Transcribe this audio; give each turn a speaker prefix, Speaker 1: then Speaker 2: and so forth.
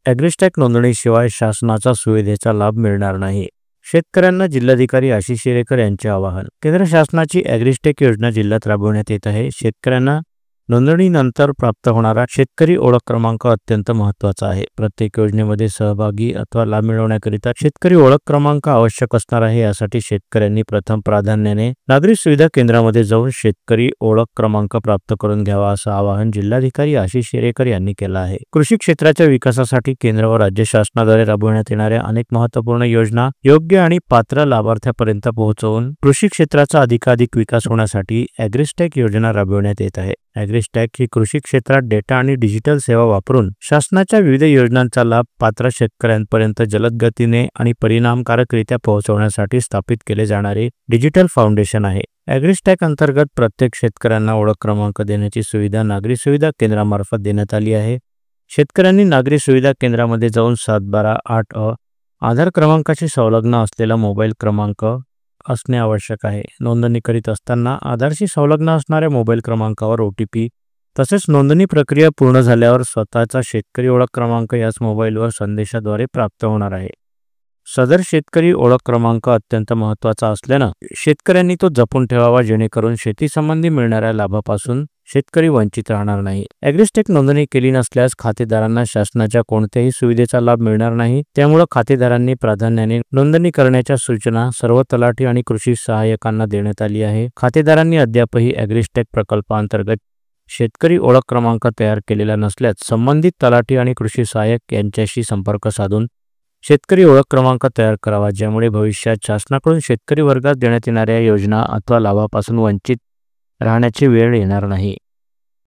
Speaker 1: AgriStack नोंदणीशिवाय शासनाच्या सुविधेचा लाभ मिळणार नाही. शेतकऱ्यांना जिल्हाधिकारी आशिष शेरेकर यांचे आवाहन. केंद्र शासनाची ॲग्रिस्टॅक योजना जिल्ह्यात राबवण्यात येत आहे. शेतकऱ्यांना नोंदणीनंतर प्राप्त होणारा शेतकरी ओळख क्रमांक अत्यंत महत्त्वाचा आहे. प्रत्येक योजनेमध्ये सहभागी अथवा लाभ मिळवण्याकरिता शेतकरी ओळख क्रमांक आवश्यक असणार आहे. यासाठी शेतकऱ्यांनी प्रथम प्राधान्याने नागरी सुविधा केंद्रामध्ये जाऊन शेतकरी ओळख क्रमांक प्राप्त करून घ्यावा, असं आवाहन जिल्हाधिकारी आशिष शेरेकर यांनी केलं आहे. कृषी क्षेत्राच्या विकासासाठी केंद्र व राज्य शासनाद्वारे राबवण्यात येणाऱ्या अनेक महत्त्वपूर्ण योजना योग्य आणि पात्र लाभार्थ्यापर्यंत पोहोचवून कृषी क्षेत्राचा अधिकाधिक विकास होण्यासाठी ॲग्रिस्टॅक योजना राबवण्यात येत आहे. ॲग्रिस्टॅक ही कृषी क्षेत्रात डेटा आणि डिजिटल सेवा वापरून शासनाच्या विविध योजनांचा लाभ पात्र शेतकऱ्यांपर्यंत जलद गतीने आणि परिणामकारकरित्या पोहोचवण्यासाठी स्थापित केले जाणारे डिजिटल फाउंडेशन आहे. ॲग्रिस्टॅक अंतर्गत प्रत्येक शेतकऱ्यांना ओळख क्रमांक देण्याची सुविधा नागरी सुविधा केंद्रामार्फत देण्यात आली आहे. शेतकऱ्यांनी नागरी सुविधा केंद्रामध्ये जाऊन 712-8 आधार क्रमांकाशी संलग्न असलेला मोबाईल क्रमांक असणे आवश्यक आहे. नोंदणी करीत असताना आधारशी संलग्न असणाऱ्या मोबाईल क्रमांकावर OTP तसेच नोंदणी प्रक्रिया पूर्ण झाल्यावर स्वतःचा शेतकरी ओळख क्रमांक याच मोबाईलवर संदेशाद्वारे प्राप्त होणार आहे. सदर शेतकरी ओळख क्रमांक अत्यंत महत्त्वाचा असल्यानं शेतकऱ्यांनी तो जपून ठेवावा, जेणेकरून शेतीसंबंधी मिळणाऱ्या लाभापासून शेतकरी वंचित राहणार नाही. ॲग्रिस्टॅक नोंदणी केली नसल्यास खातेदारांना शासनाच्या कोणत्याही सुविधेचा लाभ मिळणार नाही. त्यामुळे खातेदारांनी प्राधान्याने नोंदणी करण्याच्या सूचना सर्व तलाठी आणि कृषी सहाय्यकांना देण्यात आली आहे. खातेदारांनी अद्यापही ॲग्रिस्टॅक प्रकल्पांतर्गत शेतकरी ओळख क्रमांक तयार केलेला नसल्यास संबंधित तलाठी आणि कृषी सहाय्यक यांच्याशी संपर्क साधून शेतकरी ओळख क्रमांक तयार करावा, ज्यामुळे भविष्यात शासनाकडून शेतकरी वर्गास देण्यात येणाऱ्या योजना अथवा लाभापासून वंचित राहण्याची वेळ येणार नाही.